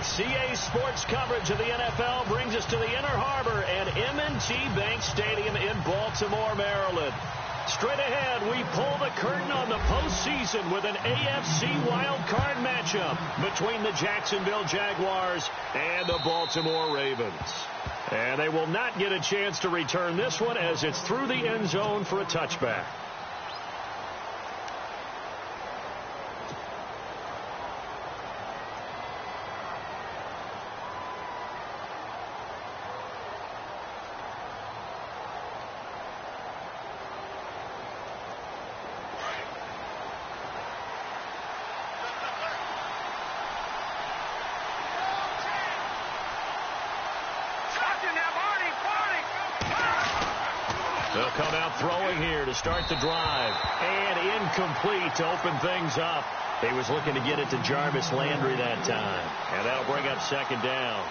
CA Sports coverage of the NFL brings us to the Inner Harbor at M&T Bank Stadium in Baltimore, Maryland. Straight ahead, we pull the curtain on the postseason with an AFC wildcard matchup between the Jacksonville Jaguars and the Baltimore Ravens. And they will not get a chance to return this one as it's through the end zone for a touchback. They'll come out throwing here to start the drive. And incomplete to open things up. He was looking to get it to Jarvis Landry that time. And that'll bring up second down.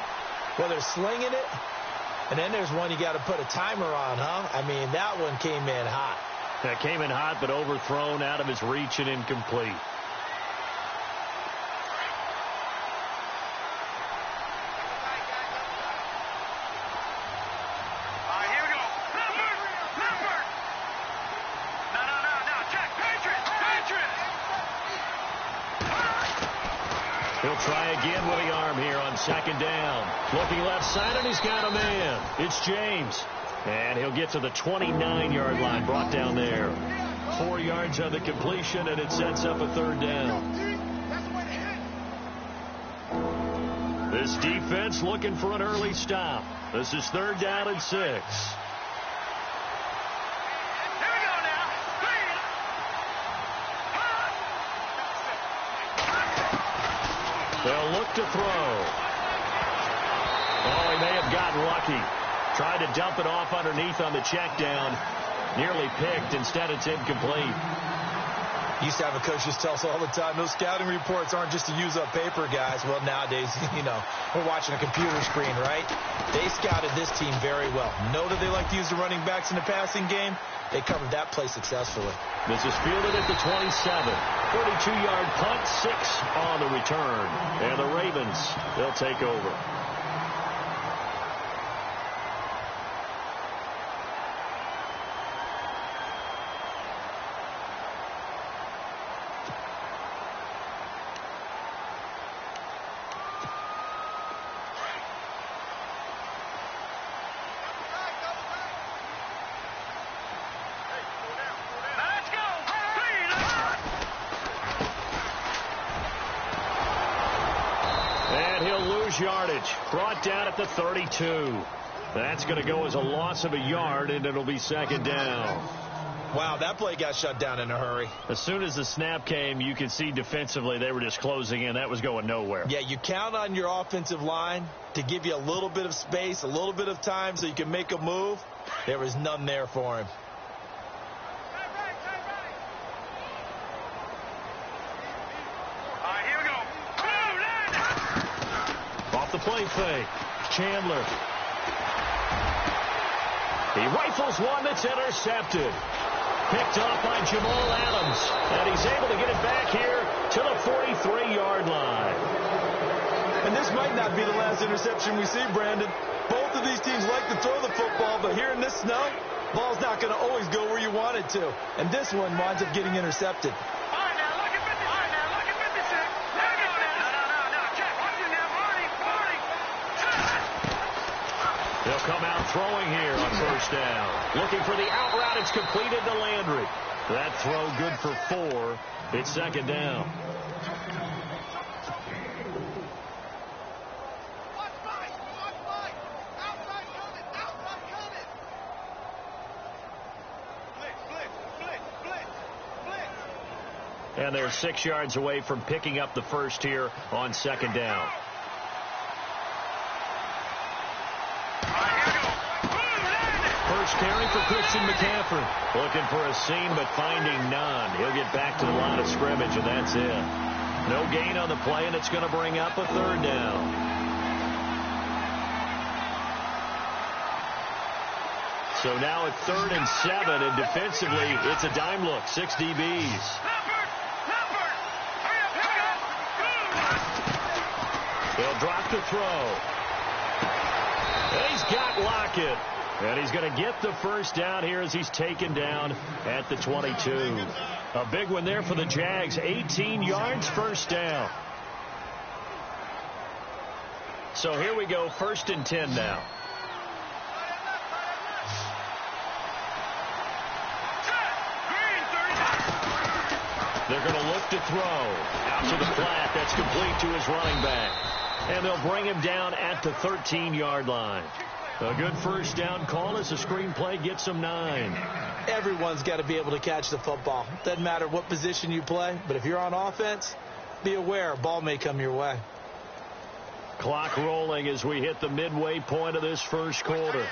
Well, they're slinging it. And then there's one you got to put a timer on, huh? I mean, that one came in hot. That came in hot, but overthrown out of his reach and incomplete. He'll try again with the arm here on second down. Looking left side, and he's got a man. It's James. And he'll get to the 29-yard line, brought down there. 4 yards on the completion, and it sets up a third down. This defense looking for an early stop. This is third down and 6. They'll look to throw. Oh, he may have gotten lucky. Tried to dump it off underneath on the check down. Nearly picked. Instead, it's incomplete. Used to have a coach just tell us all the time, those scouting reports aren't just to use up paper, guys. Well, nowadays, we're watching a computer screen, right? They scouted this team very well. Know that they like to use the running backs in the passing game. They covered that play successfully. This is fielded at the 27. 42-yard punt, 6 on the return. And the Ravens, they'll take over. Yardage brought down at the 32. That's going to go as a loss of a yard, and it'll be second down. Wow, that play got shut down in a hurry. As soon as the snap came, you could see defensively they were just closing in. That was going nowhere. Yeah, you count on your offensive line to give you a little bit of space, a little bit of time so you can make a move. There was none there for him. The play fake. Chandler. He rifles one that's intercepted. Picked off by Jamal Adams. And he's able to get it back here to the 43-yard line. And this might not be the last interception we see, Brandon. Both of these teams like to throw the football, but here in this snow, ball's not going to always go where you want it to. And this one winds up getting intercepted. They'll come out throwing here on first down. Looking for the out route. It's completed to Landry. That throw good for 4. It's second down. And they're 6 yards away from picking up the first here on second down. First carry for Christian McCaffrey. Looking for a seam, but finding none. He'll get back to the line of scrimmage, and that's it. No gain on the play, and it's going to bring up a third down. So now at 3rd and 7, and defensively, it's a dime look. 6 DBs. They'll drop Lock to throw. And he's got Lockett. And he's going to get the first down here as he's taken down at the 22. A big one there for the Jags. 18 yards, first down. So here we go, 1st and 10 now. They're going to look to throw. Out to the flat. That's complete to his running back. And they'll bring him down at the 13-yard line. A good first down call as the screenplay gets him 9. Everyone's got to be able to catch the football. Doesn't matter what position you play, but if you're on offense, be aware a ball may come your way. Clock rolling as we hit the midway point of this first quarter.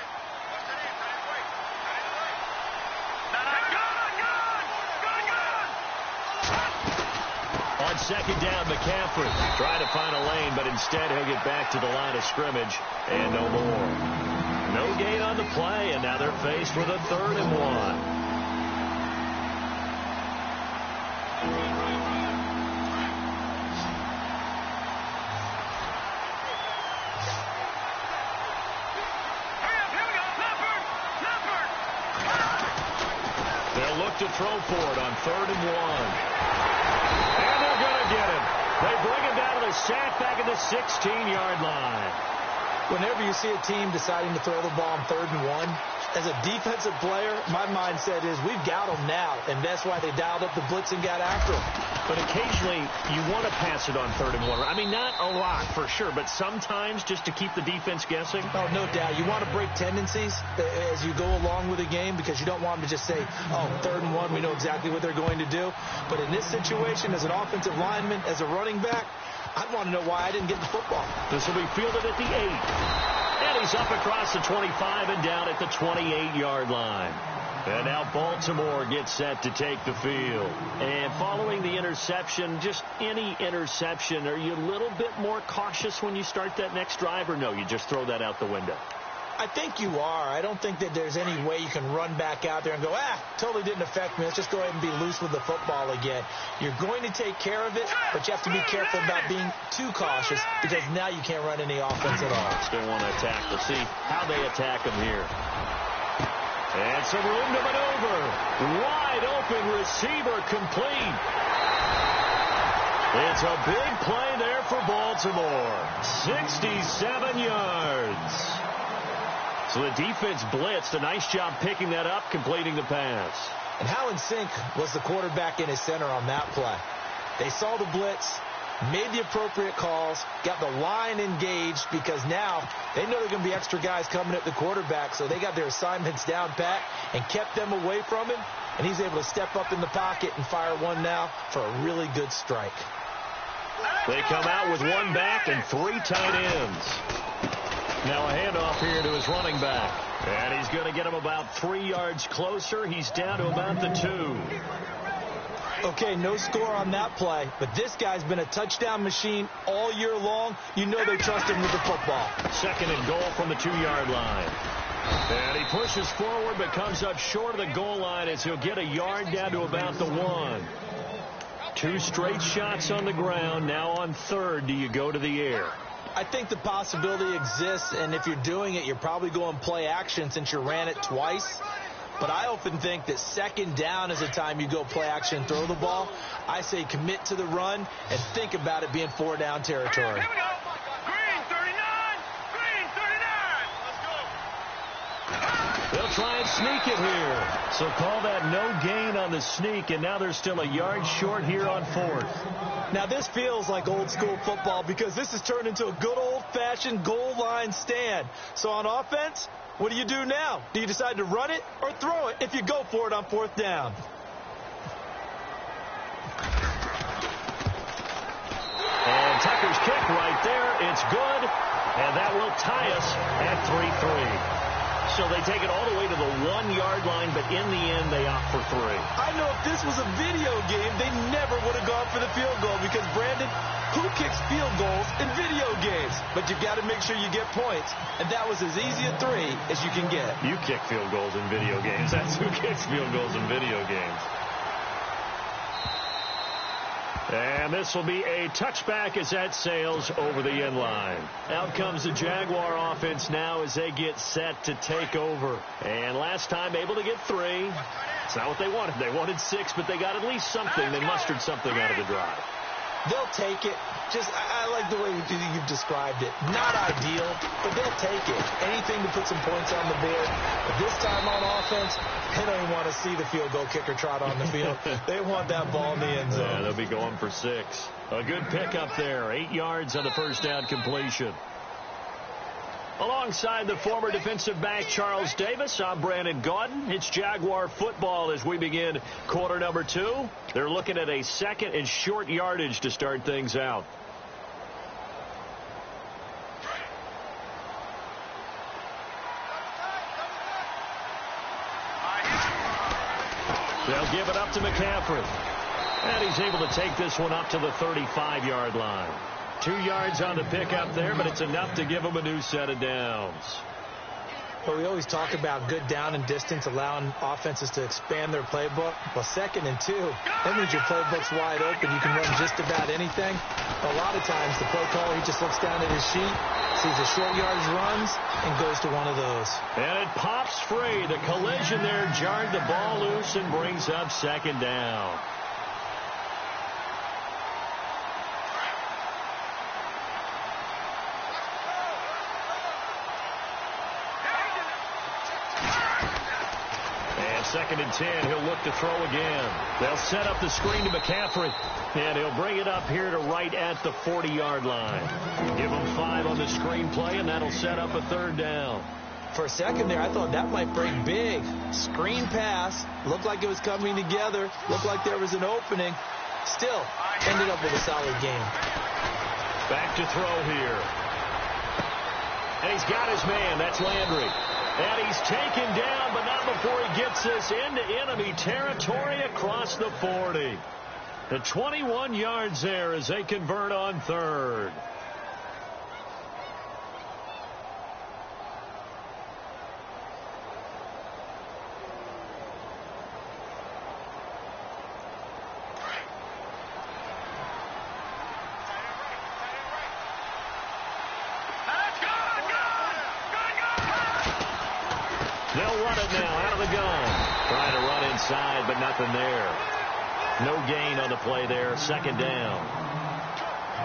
On second down, McCaffrey trying to find a lane, but instead he'll get back to the line of scrimmage and no more. No gain on the play, and now they're faced with a 3rd and 1. To throw for it on 3rd and 1. And they're going to get him. They bring him down to the sack back at the 16-yard line. Whenever you see a team deciding to throw the ball on 3rd and 1, as a defensive player, my mindset is we've got them now, and that's why they dialed up the blitz and got after him. But occasionally you want to pass it on 3rd and 1. I mean, not a lot for sure, but sometimes just to keep the defense guessing. Oh, no doubt. You want to break tendencies as you go along with a game because you don't want them to just say, oh, 3rd and 1, we know exactly what they're going to do. But in this situation, as an offensive lineman, as a running back, I'd want to know why I didn't get the football. This will be fielded at the 8. And he's up across the 25 and down at the 28-yard line. And now Baltimore gets set to take the field. And following the interception, just any interception, are you a little bit more cautious when you start that next drive, or no, you just throw that out the window? I think you are. I don't think that there's any way you can run back out there and go, totally didn't affect me. Let's just go ahead and be loose with the football again. You're going to take care of it, but you have to be careful about being too cautious because now you can't run any offense at all. Still want to attack. We'll see how they attack them here. And some room to maneuver. Wide open receiver complete. It's a big play there for Baltimore. 67 yards. So the defense blitzed. A nice job picking that up, completing the pass. And how in sync was the quarterback in his center on that play? They saw the blitz, made the appropriate calls, got the line engaged because now they know there are going to be extra guys coming at the quarterback, so they got their assignments down pat and kept them away from him, and he's able to step up in the pocket and fire one now for a really good strike. They come out with one back and 3 tight ends. Now a handoff here to his running back. And he's going to get him about 3 yards closer. He's down to about the 2. Okay, no score on that play, but this guy's been a touchdown machine all year long. You know they trust him with the football. 2nd and goal from the 2-yard line. And he pushes forward but comes up short of the goal line as he'll get a yard down to about the 1. 2 straight shots on the ground. Now on 3rd, do you go to the air? I think the possibility exists, and if you're doing it, you're probably going play action since you ran it twice. But I often think that 2nd down is the time you go play action and throw the ball. I say commit to the run and think about it being 4-down territory. Here we go. Green 39. Green 39. Let's go. They'll try and sneak it here. So call that no gain on the sneak, and now they're still a yard short here on 4th. Now, this feels like old-school football because this has turned into a good old-fashioned goal line stand. So on offense, what do you do now? Do you decide to run it or throw it if you go for it on 4th down? And Tucker's kick right there. It's good, and that will tie us at 3-3. So they take it all the way to the 1-yard line, but in the end, they opt for 3. I know if this was a video game, they never would have gone for the field goal because, Brandon, who kicks field goals in video games? But you've got to make sure you get points, and that was as easy a 3 as you can get. You kick field goals in video games. That's who kicks field goals in video games. And this will be a touchback as that sails over the end line. Out comes the Jaguar offense now as they get set to take over. And last time able to get 3. It's not what they wanted. They wanted 6, but they got at least something. They mustered something out of the drive. They'll take it. I like the way you've described it. Not ideal, but they'll take it. Anything to put some points on the board. But this time on offense, they don't even want to see the field goal kicker trot on the field. They want that ball in the end zone. Yeah, they'll be going for 6. A good pickup there. 8 yards on the first down completion. Alongside the former defensive back Charles Davis, I'm Brandon Gaudin. It's Jaguar football as we begin quarter number 2. They're looking at a 2nd and short yardage to start things out. They'll give it up to McCaffrey. And he's able to take this one up to the 35-yard line. 2 yards on the pickup there, but it's enough to give them a new set of downs. Well, we always talk about good down and distance, allowing offenses to expand their playbook. Well, 2nd and 2, that means your playbook's wide open. You can run just about anything. A lot of times, the play caller, he just looks down at his sheet, sees the short yardage runs, and goes to one of those. And it pops free. The collision there jarred the ball loose and brings up 2nd down. And 2nd and 10, he'll look to throw again. They'll set up the screen to McCaffrey, and he'll bring it up here to right at the 40-yard line. Give him 5 on the screen play, and that'll set up a 3rd down. For a second there, I thought that might break big. Screen pass, looked like it was coming together, looked like there was an opening. Still, ended up with a solid game. Back to throw here. And he's got his man. That's Landry. And he's taken down, but not before he gets this into enemy territory across the 40. The 21 yards there as they convert on 3rd. They'll run it now out of the gun. Trying to run inside, but nothing there. No gain on the play there. 2nd down.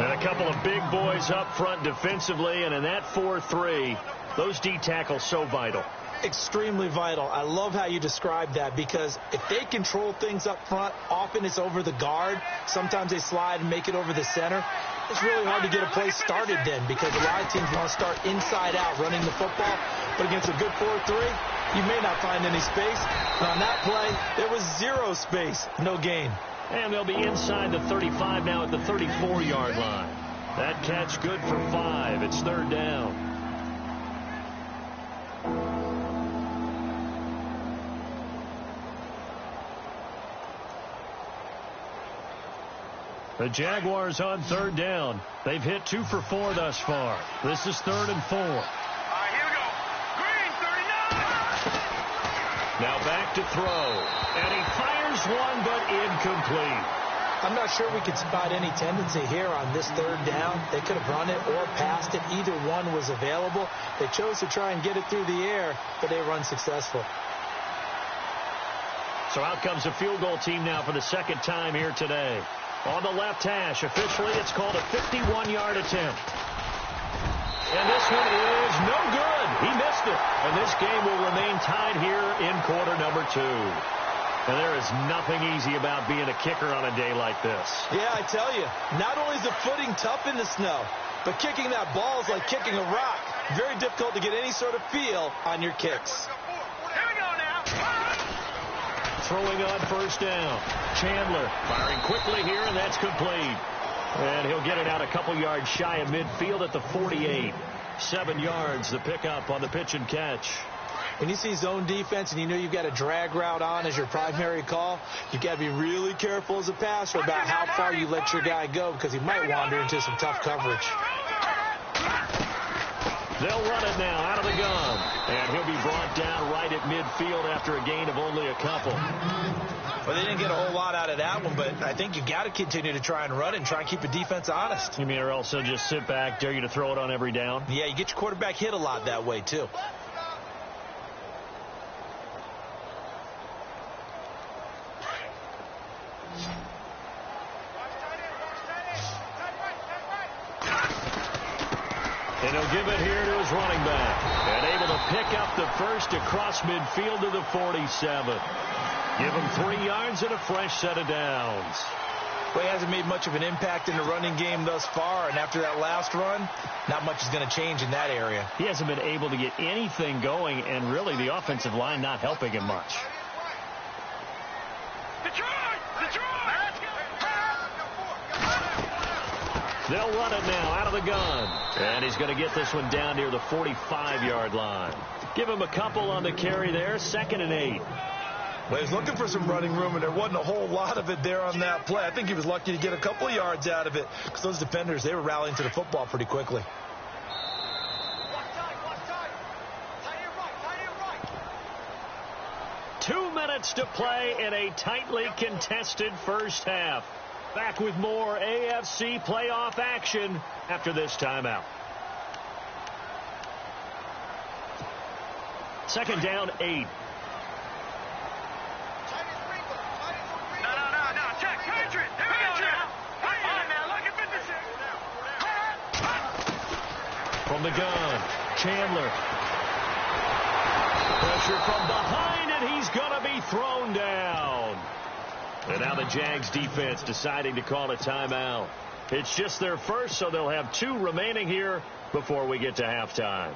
And a couple of big boys up front defensively, and in that 4-3, those D tackles so vital. Extremely vital. I love how you described that, because if they control things up front, often it's over the guard. Sometimes they slide and make it over the center. It's really hard to get a play started then, because a lot of teams want to start inside out running the football. But against a good 4-3, you may not find any space. And on that play, there was 0 space. No gain. And they'll be inside the 35 now at the 34-yard line. That catch good for 5. It's 3rd down. The Jaguars on 3rd down. They've hit 2 for 4 thus far. This is 3rd and 4. All right, here we go. Green, 39. Now back to throw. And he fires one, but incomplete. I'm not sure we could spot any tendency here on this 3rd down. They could have run it or passed it. Either one was available. They chose to try and get it through the air, but they were unsuccessful. So out comes the field goal team now for the 2nd time here today. On the left hash, officially it's called a 51-yard attempt. And this one is no good. He missed it. And this game will remain tied here in quarter number 2. And there is nothing easy about being a kicker on a day like this. Yeah, I tell you, not only is the footing tough in the snow, but kicking that ball is like kicking a rock. Very difficult to get any sort of feel on your kicks. Here we go now. Throwing on 1st down. Chandler firing quickly here, and that's complete. And he'll get it out a couple yards shy of midfield at the 48. 7 yards, the pickup on the pitch and catch. When you see zone defense and you know you've got a drag route on as your primary call, you've got to be really careful as a passer about how far you let your guy go, because he might wander into some tough coverage. They'll run it now out of the gun. And he'll be brought down right at midfield after a gain of only a couple. Well, they didn't get a whole lot out of that one, but I think you got to continue to try and run it and try and keep the defense honest. You mean, or else they'll just sit back, dare you to throw it on every down? Yeah, you get your quarterback hit a lot that way, too. And he'll give it here to his running back. And able to pick up the first across midfield to the 47. Give him 3 yards and a fresh set of downs. Well, he hasn't made much of an impact in the running game thus far, and after that last run, not much is going to change in that area. He hasn't been able to get anything going, and really the offensive line not helping him much. They'll run it now out of the gun. And he's going to get this one down near the 45-yard line. Give him a couple on the carry there. 2nd and 8. Well, he's looking for some running room, and there wasn't a whole lot of it there on that play. I think he was lucky to get a couple of yards out of it because those defenders, they were rallying to the football pretty quickly. Two minutes to play in a tightly contested first half. Back with more AFC playoff action after this timeout. 2nd down, 8. From the gun, Chandler. Pressure from behind, and he's going to be thrown down. And now the Jags defense deciding to call a timeout. It's just their first, so they'll have 2 remaining here before we get to halftime.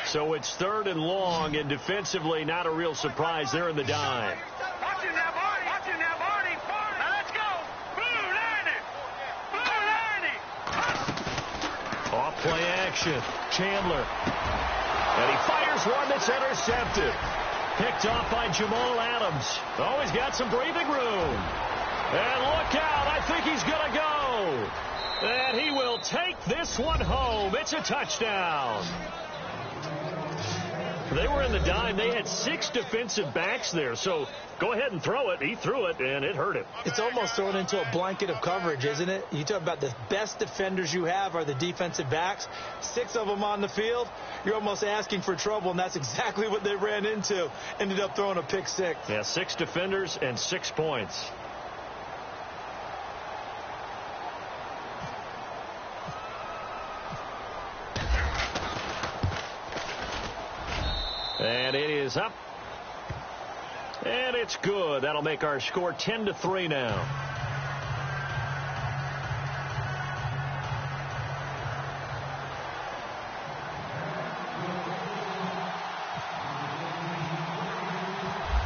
So it's 3rd and long, and defensively not a real surprise. They're in the dime. Watch him now, Barney. Watch him now, Barney. Now let's go. Blue 90. Blue 90. Off play action. Chandler. And he fires one that's intercepted. Picked off by Jamal Adams. Oh, he's got some breathing room. And look out. I think he's going to go. And he will take this one home. It's a touchdown. They were in the dime. They had 6 defensive backs there. So go ahead and throw it. He threw it, and it hurt him. It's almost thrown into a blanket of coverage, isn't it? You talk about the best defenders you have are the defensive backs. 6 of them on the field. You're almost asking for trouble, and that's exactly what they ran into. Ended up throwing a pick 6. Yeah, 6 defenders and 6 points. And it is up. And it's good. That'll make our score 10-3 now.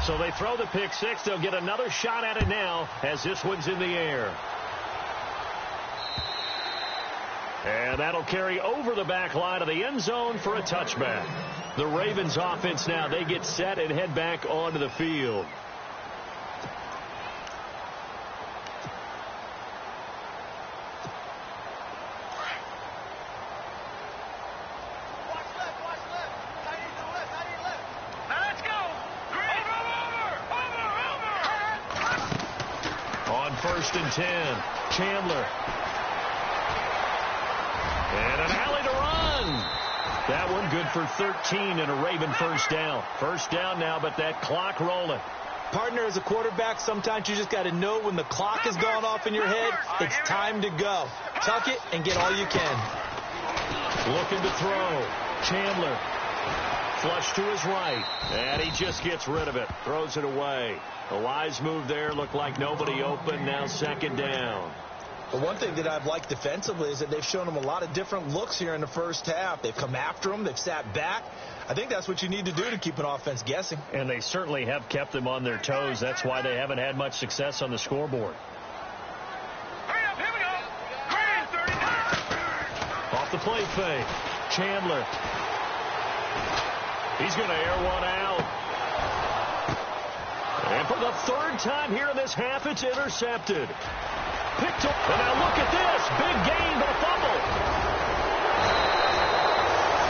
So they throw the pick 6. They'll get another shot at it now as this one's in the air. And that'll carry over the back line of the end zone for a touchback. The Ravens offense now, they get set and head back onto the field. Now let's go. Green. Over. On 1st and 10, Chandler. And an alley to run. That one good for 13 and a Raven first down. First down now, but that clock rolling. Partner, as a quarterback, sometimes you just got to know when the clock has gone off in your head, it's time to go. Tuck it and get all you can. Looking to throw. Chandler. Flush to his right. And he just gets rid of it. Throws it away. The wise move there. Looked like nobody open. Now 2nd down. The one thing that I've liked defensively is that they've shown them a lot of different looks here in the first half. They've come after them. They've sat back. I think that's what you need to do to keep an offense guessing. And they certainly have kept them on their toes. That's why they haven't had much success on the scoreboard. Hurry up, here we go. Green 39. the play fake. Chandler. He's going to air one out. And for the third time here in this half, it's intercepted. Picked up. And now look at this. Big gain, but a fumble.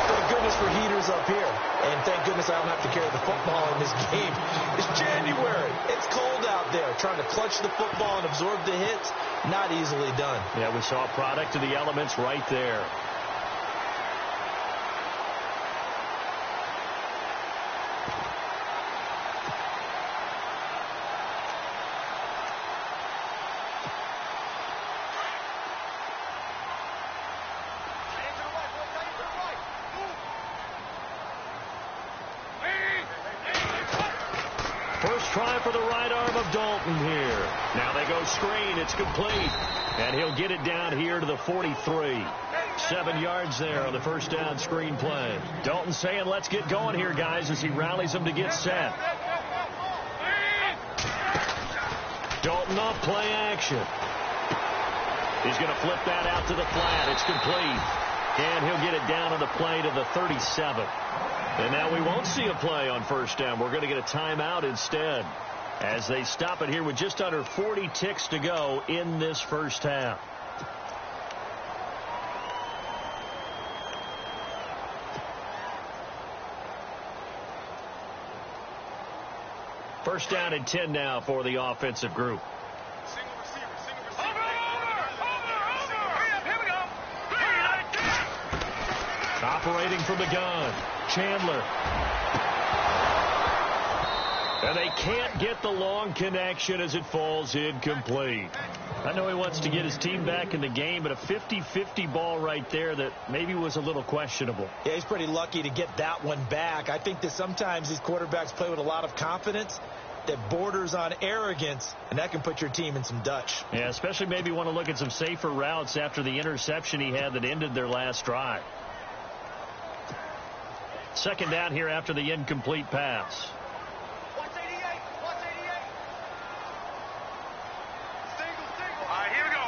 Thank goodness for heaters up here. And thank goodness I don't have to carry the football in this game. It's January. It's cold out there. Trying to clutch the football and absorb the hits, not easily done. Yeah, we saw a product of the elements right there. First try for the right arm of Dalton here. Now they go screen. It's complete. And he'll get it down here to the 43. 7 yards there on the first down screen play. Dalton saying, let's get going here, guys, as he rallies them to get set. Dalton off play action. He's going to flip that out to the flat. It's complete. And he'll get it down on the play to the 37. And now we won't see a play on first down. We're going to get a timeout instead as they stop it here with just under 40 ticks to go in this first half. First down and 10 now for the offensive group. Operating from the gun, Chandler. And they can't get the long connection as it falls incomplete. I know he wants to get his team back in the game, but a 50-50 ball right there that maybe was a little questionable. Yeah, he's pretty lucky to get that one back. I think that sometimes these quarterbacks play with a lot of confidence that borders on arrogance, and that can put your team in some Dutch. Yeah, especially maybe want to look at some safer routes after the interception he had that ended their last drive. Second down here after the incomplete pass. Here we go.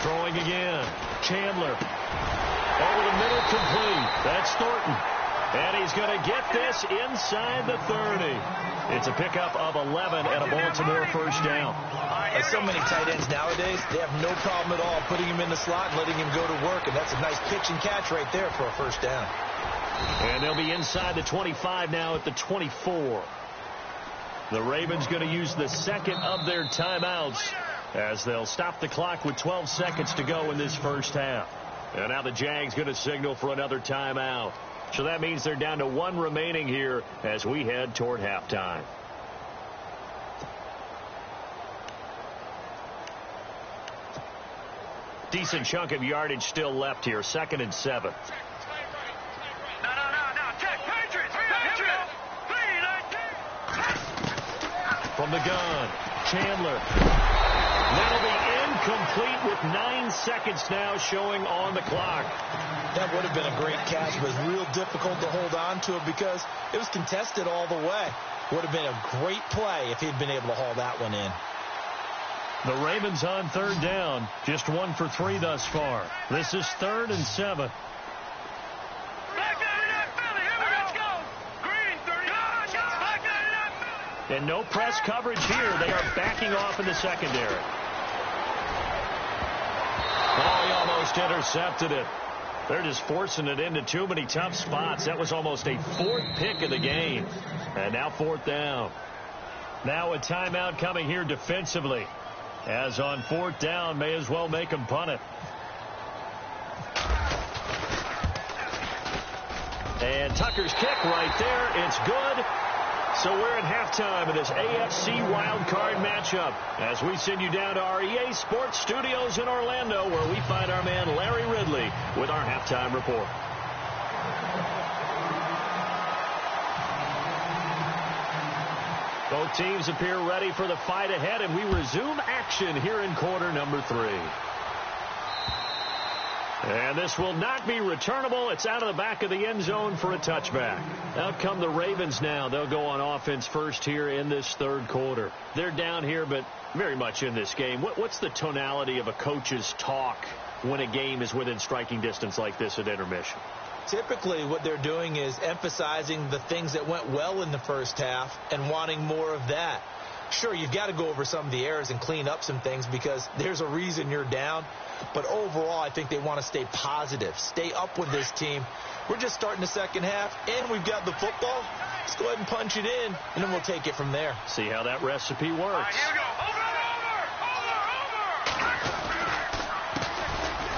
Throwing again. Chandler. Over the middle, complete. That's Thornton. And he's going to get this inside the 30. It's a pickup of 11 and a Baltimore first down. Like so many tight ends nowadays, they have no problem at all putting him in the slot and letting him go to work. And that's a nice pitch and catch right there for a first down. And they'll be inside the 25 now at the 24. The Ravens going to use the second of their timeouts as they'll stop the clock with 12 seconds to go in this first half. And now the Jags going to signal for another timeout. So that means they're down to one remaining here as we head toward halftime. Decent chunk of yardage still left here. 2nd and 7. No. Check. Patriots. From the gun, Chandler. That'll be incomplete with 9 seconds now showing on the clock. That would have been a great catch, but it was real difficult to hold on to it because it was contested all the way. Would have been a great play if he'd been able to haul that one in. The Ravens on third down, just 1 for 3 thus far. This is 3rd and 7. And no press coverage here. They are backing off in the secondary. Oh, he almost intercepted it. They're just forcing it into too many tough spots. That was almost a 4th pick of the game. And now 4th down. Now a timeout coming here defensively. As on 4th down, may as well make them punt it. And Tucker's kick right there. It's good. So we're at halftime in this AFC wildcard matchup as we send you down to our EA Sports Studios in Orlando where we find our man Larry Ridley with our halftime report. Both teams appear ready for the fight ahead, and we resume action here in quarter number 3. And this will not be returnable. It's out of the back of the end zone for a touchback. Out come the Ravens now. They'll go on offense first here in this 3rd quarter. They're down here, but very much in this game. What's the tonality of a coach's talk when a game is within striking distance like this at intermission? Typically, what they're doing is emphasizing the things that went well in the first half and wanting more of that. Sure, you've got to go over some of the errors and clean up some things because there's a reason you're down. But overall, I think they want to stay positive, stay up with this team. We're just starting the second half, and we've got the football. Let's go ahead and punch it in, and then we'll take it from there. See how that recipe works. All right, here we go.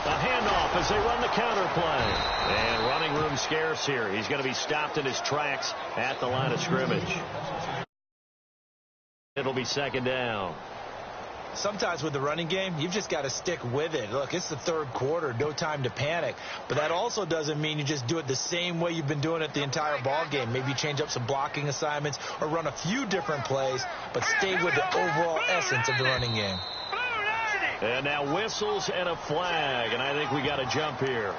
A handoff as they run the counter play. And running room scarce here. He's going to be stopped in his tracks at the line of scrimmage. It'll be second down. Sometimes with the running game, you've just got to stick with it. Look, it's the third quarter, no time to panic. But that also doesn't mean you just do it the same way you've been doing it the entire ball game. Maybe change up some blocking assignments or run a few different plays, but stay with the overall essence of the running game. And now whistles and a flag, and I think we got a jump here.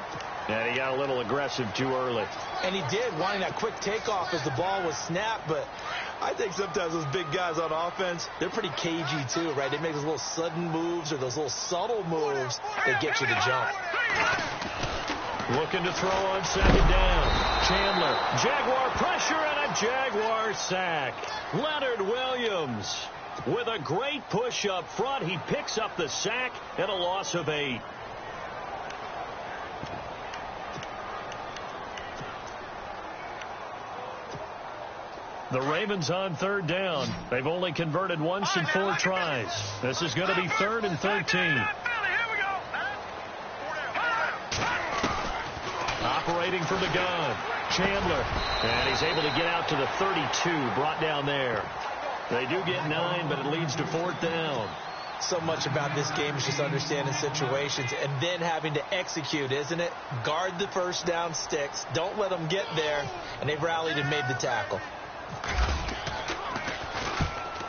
And he got a little aggressive too early. And he did, wanting that quick takeoff as the ball was snapped, but I think sometimes those big guys on offense, they're pretty cagey too, right? They make those little sudden moves or those little subtle moves that get you to jump. Looking to throw on second down. Chandler, Jaguar pressure and a Jaguar sack. Leonard Williams with a great push up front. He picks up the sack and a loss of 8. The Ravens on third down. They've only converted once in 4 tries. This is going to be 3rd and 13. Operating from the gun. Chandler. And he's able to get out to the 32. Brought down there. They do get 9, but it leads to 4th down. So much about this game is just understanding situations and then having to execute, isn't it? Guard the first down sticks. Don't let them get there. And they've rallied and made the tackle.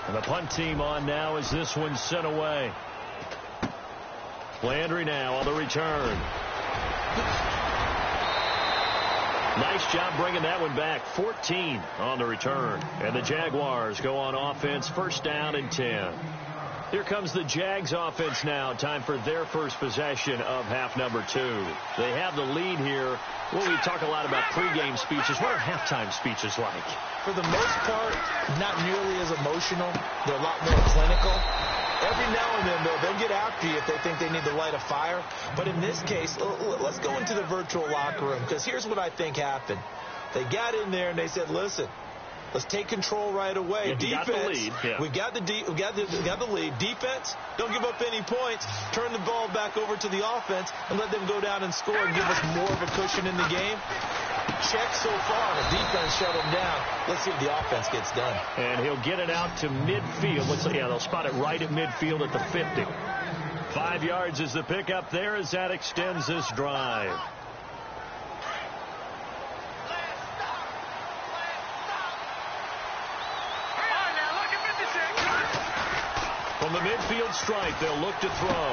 And the punt team on now as this one's sent away. Landry now on the return. Nice job bringing that one back. 14 on the return. And the Jaguars go on offense, 1st down and 10. Here comes the Jags offense now. Time for their first possession of half number 2. They have the lead here. Well, we talk a lot about pregame speeches. What are halftime speeches like? For the most part, not nearly as emotional. They're a lot more clinical. Every now and then, though, they'll get after you if they think they need to light a fire. But in this case, let's go into the virtual locker room, because here's what I think happened. They got in there and they said, listen, let's take control right away. Yeah, defense, got the lead. Yeah. we got the lead. Defense, don't give up any points. Turn the ball back over to the offense and let them go down and score and give us more of a cushion in the game. Check so far. The defense shut them down. Let's see if the offense gets done. And he'll get it out to midfield. They'll spot it right at midfield at the 50. 5 yards is the pickup there as that extends this drive. From the midfield stripe, they'll look to throw.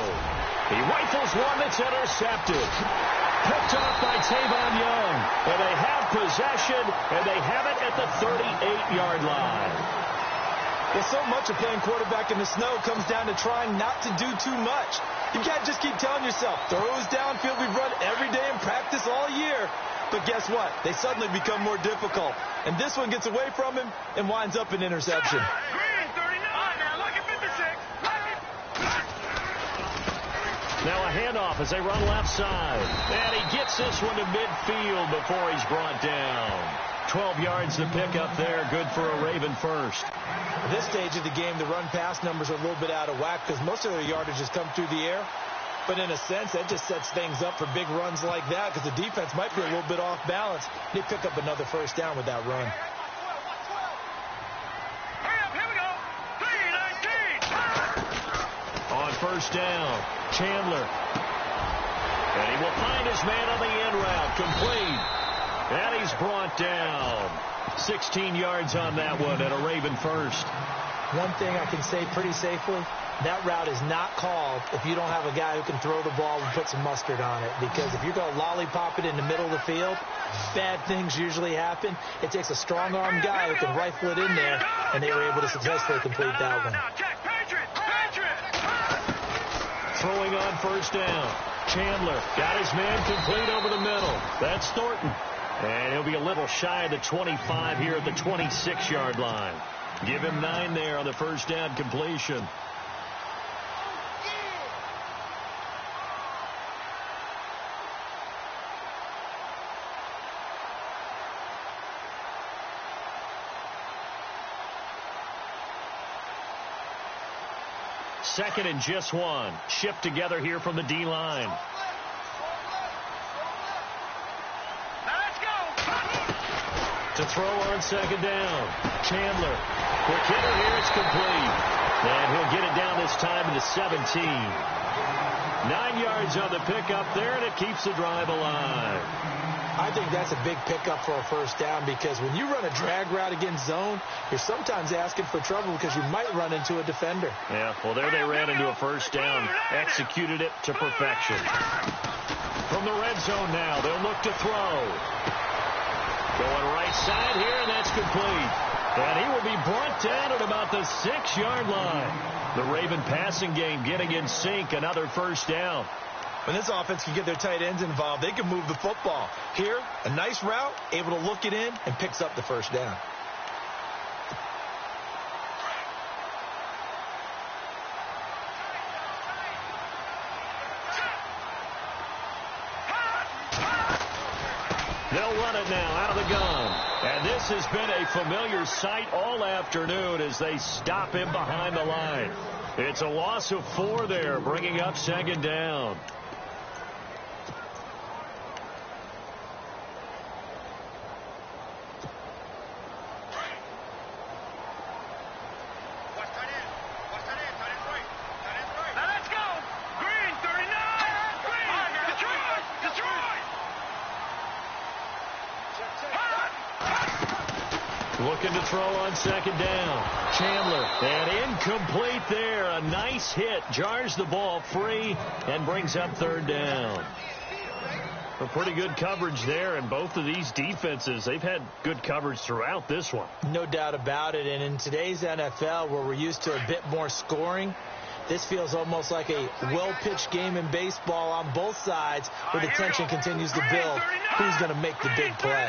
He rifles one that's intercepted. Picked off by Tavon Young. And they have possession, and they have it at the 38-yard line. Well, so much of playing quarterback in the snow comes down to trying not to do too much. You can't just keep telling yourself, throws downfield we've run every day in practice all year. But guess what? They suddenly become more difficult. And this one gets away from him and winds up an interception. Now a handoff as they run left side. And he gets this one to midfield before he's brought down. 12 yards to pick up there. Good for a Raven first. At this stage of the game, the run-pass numbers are a little bit out of whack because most of their yardage has come through the air. But in a sense, that just sets things up for big runs like that because the defense might be a little bit off balance. They pick up another first down with that run. On first down, Chandler. And he will find his man on the end route. Complete. And he's brought down. 16 yards on that one and a Raven first. One thing I can say pretty safely, that route is not called if you don't have a guy who can throw the ball and put some mustard on it. Because if you're going to lollipop it in the middle of the field, bad things usually happen. It takes a strong-arm guy who can rifle it in there, and they were able to successfully complete that one. Throwing on first down. Chandler got his man complete over the middle. That's Thornton. And he'll be a little shy of the 25 here at the 26-yard line. Give him 9 there on the first down completion. Second and just 1. Shipped together here from the D-line. To throw on second down. Chandler. Quick hitter here. It's complete. And he'll get it down this time to the 17. 9 yards on the pickup there, and it keeps the drive alive. I think that's a big pickup for a first down because when you run a drag route against zone, you're sometimes asking for trouble because you might run into a defender. Yeah, well, there they ran into a first down. Executed it to perfection. From the red zone now, they'll look to throw. Going right side here, and that's complete. And he will be brought down at about the 6-yard line. The Raven passing game getting in sync. Another first down. When this offense can get their tight ends involved, they can move the football. Here, a nice route, able to look it in, and picks up the first down. They'll run it now out of the gun. And this has been a familiar sight all afternoon as they stop him behind the line. It's a loss of 4 there, bringing up second down. Looking to throw on second down. Chandler, and incomplete there. A nice hit. Jars the ball free and brings up third down. A pretty good coverage there, and both of these defenses, they've had good coverage throughout this one. No doubt about it, and in today's NFL where we're used to a bit more scoring, this feels almost like a well-pitched game in baseball on both sides where the tension continues to build. Who's going to make the big play?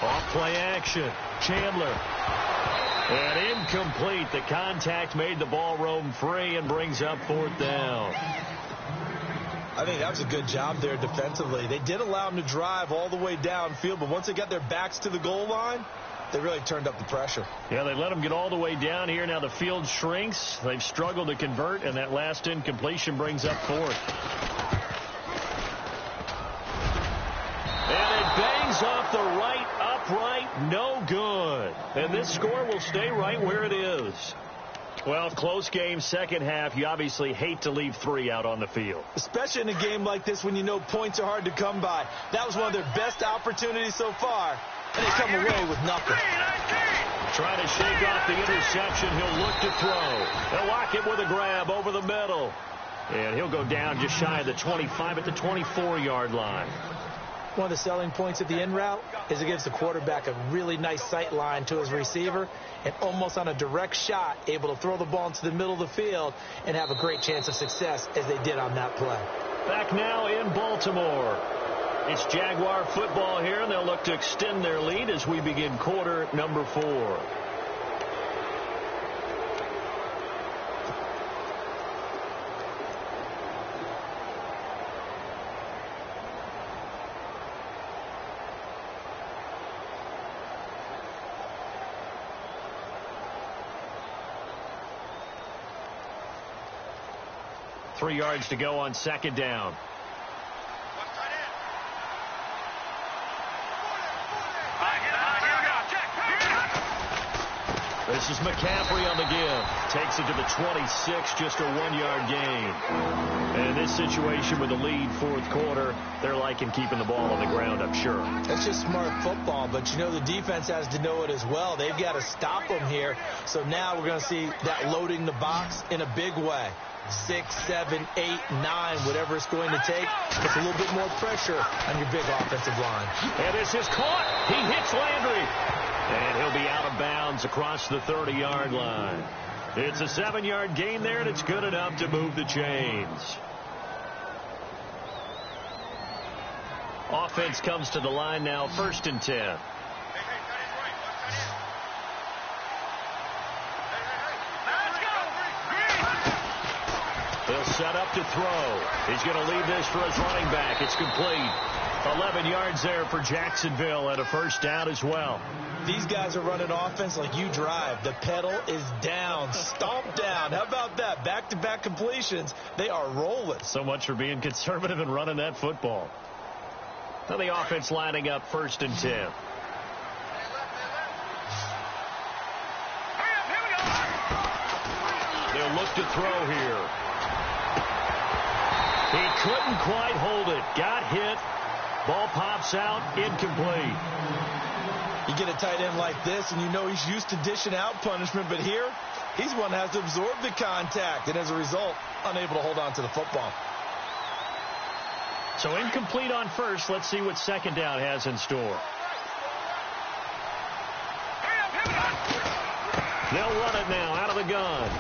Off play action. Chandler. And incomplete. The contact made the ball roam free and brings up fourth down. I think that was a good job there defensively. They did allow them to drive all the way downfield, but once they got their backs to the goal line, they really turned up the pressure. Yeah, they let them get all the way down here. Now the field shrinks. They've struggled to convert, and that last incompletion brings up fourth. And it bangs off the right upright. No good. And this score will stay right where it is. Well, close game, second half. You obviously hate to leave 3 out on the field. Especially in a game like this when you know points are hard to come by. That was one of their best opportunities so far, and they come away with nothing. Trying to shake off the interception. He'll look to throw. They'll lock it with a grab over the middle. And he'll go down just shy of the 25 at the 24-yard line. One of the selling points of the in route is it gives the quarterback a really nice sight line to his receiver and almost on a direct shot able to throw the ball into the middle of the field and have a great chance of success as they did on that play. Back now in Baltimore. It's Jaguar football here, and they'll look to extend their lead as we begin quarter number 4. Three yards to go on second down. This is McCaffrey on the give. Takes it to the 26, just a 1-yard gain. And this situation with the lead fourth quarter, they're liking keeping the ball on the ground, I'm sure. That's just smart football, but you know the defense has to know it as well. They've got to stop them here. So now we're going to see that loading the box in a big way. 6, 7, 8, 9, whatever it's going to take. Puts a little bit more pressure on your big offensive line. And this is caught. He hits Landry. And he'll be out of bounds across the 30-yard line. It's a 7-yard gain there, and it's good enough to move the chains. Offense comes to the line now, 1st and 10. He'll set up to throw. He's going to leave this for his running back. It's complete. 11 yards there for Jacksonville and a 1st down as well. These guys are running offense like you drive. The pedal is down, stomped down. How about that? Back-to-back completions. They are rolling. So much for being conservative and running that football. Now the offense lining up 1st and 10. They'll look to throw here. He couldn't quite hold it. Got hit. Ball pops out. Incomplete. You get a tight end like this, and you know he's used to dishing out punishment, but here, he's one that has to absorb the contact, and as a result, unable to hold on to the football. So incomplete on 1st. Let's see what 2nd down has in store. They'll run it now out of the gun.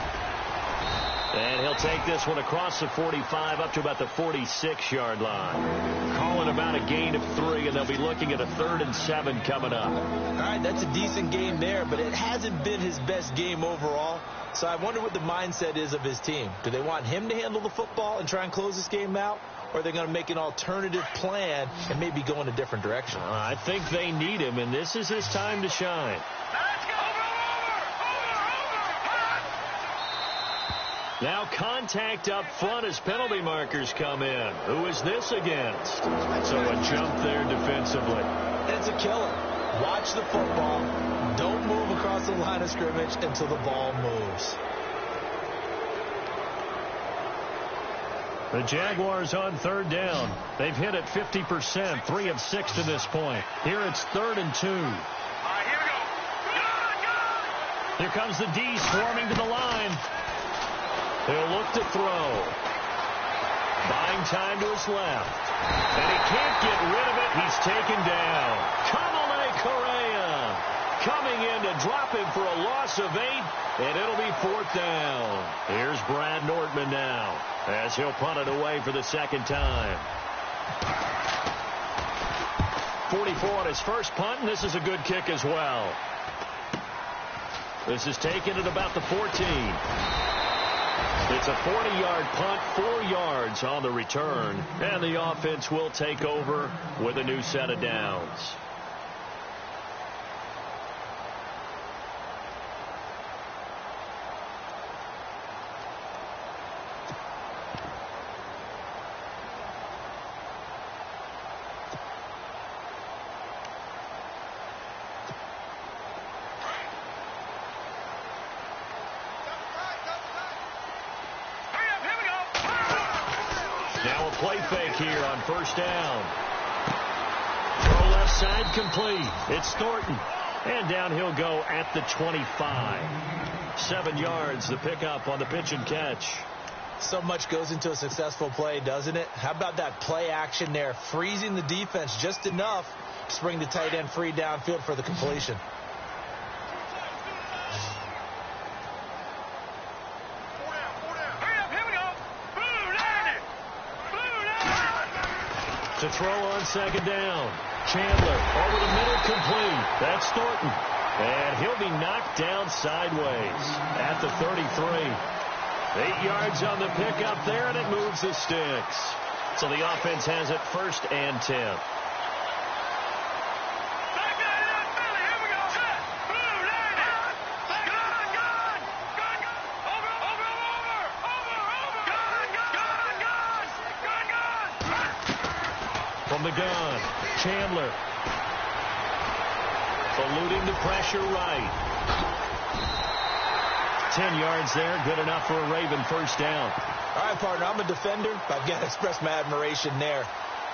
And he'll take this one across the 45 up to about the 46-yard line. Calling about a gain of 3, and they'll be looking at a 3rd and 7 coming up. All right, that's a decent game there, but it hasn't been his best game overall. So I wonder what the mindset is of his team. Do they want him to handle the football and try and close this game out? Or are they going to make an alternative plan and maybe go in a different direction? I think they need him, and this is his time to shine. Now contact up front as penalty markers come in. Who is this against? So a jump there defensively. It's a killer. Watch the football. Don't move across the line of scrimmage until the ball moves. The Jaguars on 3rd down. They've hit it 50%, 3 of 6 to this point. Here it's 3rd and 2. All right, here we go. Good. Here comes the D swarming to the line. He'll look to throw. Buying time to his left. And he can't get rid of it. He's taken down. Kamale Correa coming in to drop him for a loss of 8, and it'll be 4th down. Here's Brad Nortman now as he'll punt it away for the 2nd time. 44 on his first punt, and this is a good kick as well. This is taken at about the 14. It's a 40-yard punt, 4 yards on the return, and the offense will take over with a new set of downs. Now a play fake here on 1st down. Throw left side complete. It's Thornton. And down he'll go at the 25. 7 yards, the pickup on the pitch and catch. So much goes into a successful play, doesn't it? How about that play action there? Freezing the defense just enough to bring the tight end free downfield for the completion. To throw on 2nd down. Chandler over the middle, complete. That's Thornton. And he'll be knocked down sideways at the 33. 8 yards on the pickup there, and it moves the sticks. So the offense has it 1st and 10. From the gun, Chandler. Eluding the pressure right. 10 yards there, good enough for a Raven 1st down. All right, partner, I'm a defender, but I've got to express my admiration there.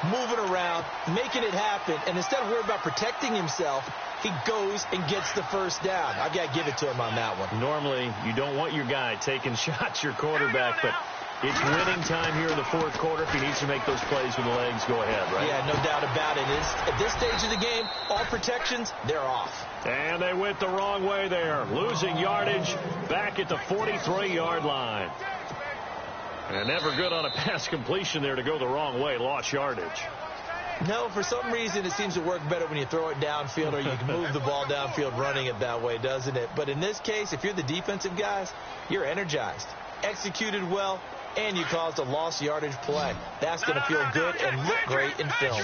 Moving around, making it happen, and instead of worrying about protecting himself, he goes and gets the 1st down. I've got to give it to him on that one. Normally, you don't want your guy taking shots, your quarterback, but It's winning time here in the fourth quarter if he needs to make those plays when the legs go ahead, right? Yeah, no doubt about it. At this stage of the game, all protections, they're off. And they went the wrong way there. Losing yardage back at the 43-yard line. And never good on a pass completion there to go the wrong way. Lost yardage. No, for some reason it seems to work better when you throw it downfield or you can move the ball downfield running it that way, doesn't it? But in this case, if you're the defensive guys, you're energized, executed well, and you caused a lost yardage play. That's going to feel good and look great in film.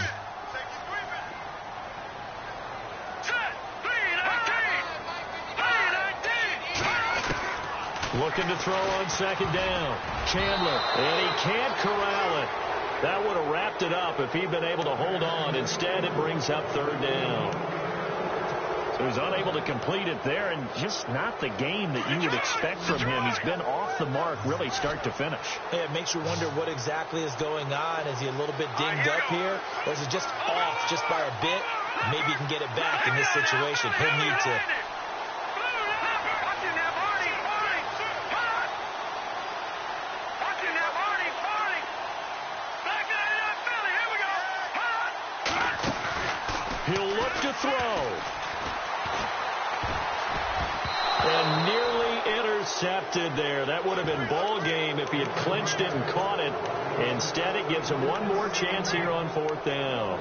Looking to throw on second down. Chandler, and he can't corral it. That would have wrapped it up if he'd been able to hold on. Instead, it brings up third down. So he's unable to complete it there, and just not the game that you would expect from him. He's been off the mark really start to finish. Yeah, it makes you wonder what exactly is going on. Is he a little bit dinged up here, or is it just off just by a bit? Maybe he can get it back in this situation. He'll need to. He'll look to throw. And nearly intercepted there. That would have been ball game if he had clinched it and caught it. Instead, it gives him one more chance here on fourth down.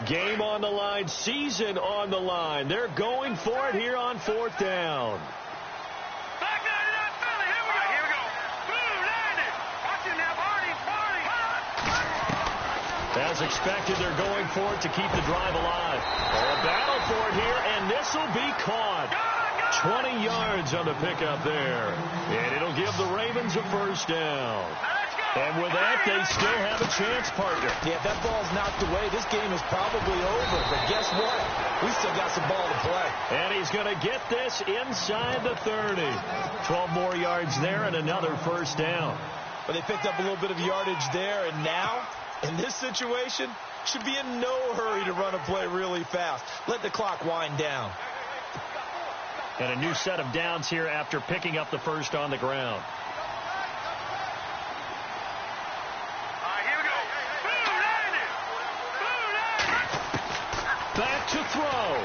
Game on the line, season on the line. They're going for it here on fourth down. As expected, they're going for it to keep the drive alive. A battle for it here, and this will be caught. 20 yards on the pickup there. And it'll give the Ravens a first down. And with that, they still have a chance, partner. Yeah, if that ball's knocked away, this game is probably over. But guess what? We still got some ball to play. And he's going to get this inside the 30. 12 more yards there and another first down. But they picked up a little bit of yardage there, and now, in this situation, should be in no hurry to run a play really fast. Let the clock wind down. And a new set of downs here after picking up the first on the ground. Back to throw.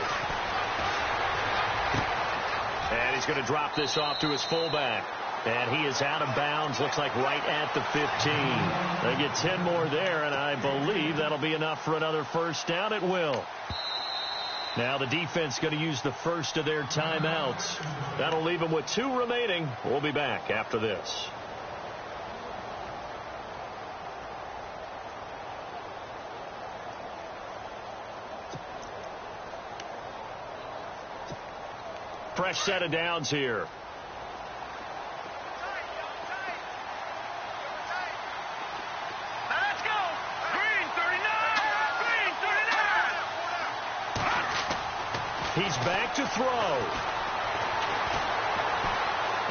And he's going to drop this off to his fullback. And he is out of bounds, looks like right at the 15. They get 10 more there, and I believe that'll be enough for another first down. It will. Now the defense going to use the first of their timeouts. That'll leave them with 2 remaining. We'll be back after this. Fresh set of downs here. Let's go. Green 39. Green 39. He's back to throw.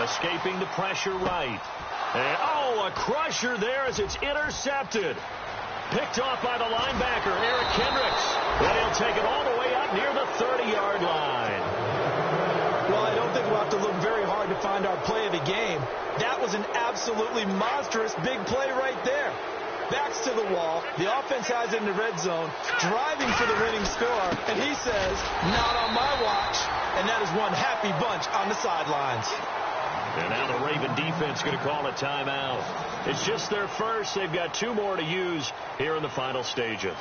Escaping the pressure right. And, a crusher there as it's intercepted. Picked off by the linebacker, Eric Kendricks. And he'll take it all the way up near the 30-yard line. Well, I don't think we'll have to look very hard to find our play of the game. That was an absolutely monstrous big play right there. Backs to the wall. The offense has it in the red zone, driving for the winning score. And he says, not on my watch. And that is one happy bunch on the sidelines. And now the Raven defense going to call a timeout. It's just their first. They've got 2 more to use here in the final stages.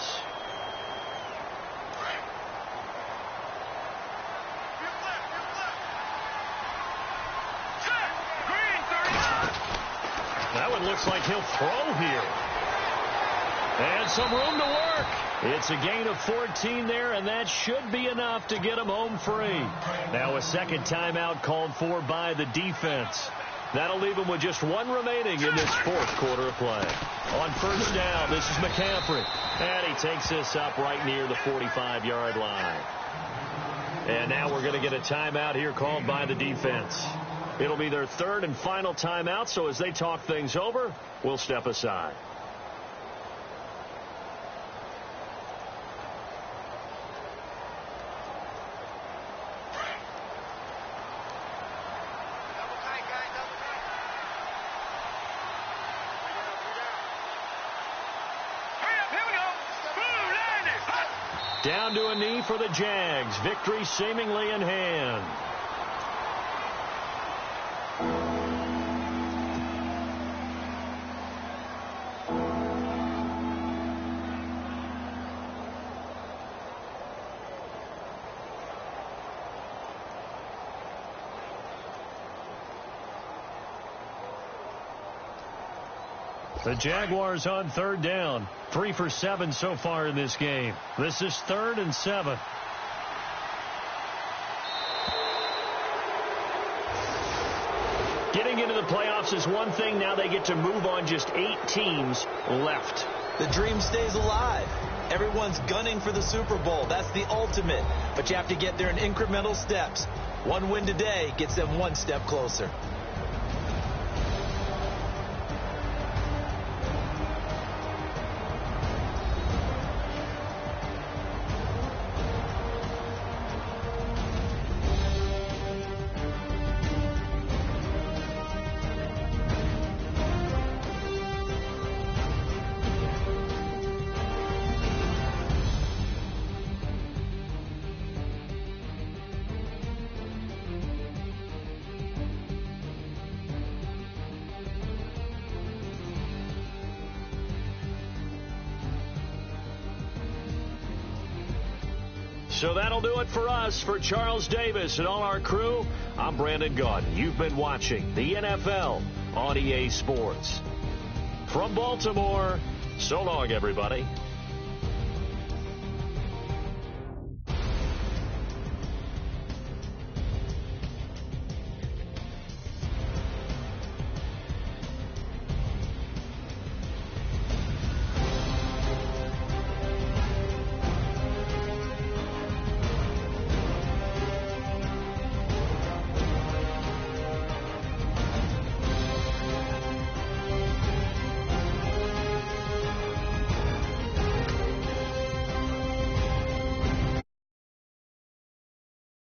That one looks like he'll throw here. And some room to work. It's a gain of 14 there, and that should be enough to get him home free. Now a second timeout called for by the defense. That'll leave him with just 1 remaining in this fourth quarter of play. On first down, this is McCaffrey. And he takes this up right near the 45-yard line. And now we're going to get a timeout here called by the defense. It'll be their third and final timeout, so as they talk things over, we'll step aside. Down to a knee for the Jags. Victory seemingly in hand. The Jaguars on third down. 3 for 7 so far in this game. This is 3rd and 7. Getting into the playoffs is one thing. Now they get to move on. Just 8 teams left. The dream stays alive. Everyone's gunning for the Super Bowl. That's the ultimate. But you have to get there in incremental steps. One win today gets them one step closer. So that'll do it for us. For Charles Davis and all our crew, I'm Brandon Gaudin. You've been watching the NFL on EA Sports. From Baltimore, so long, everybody.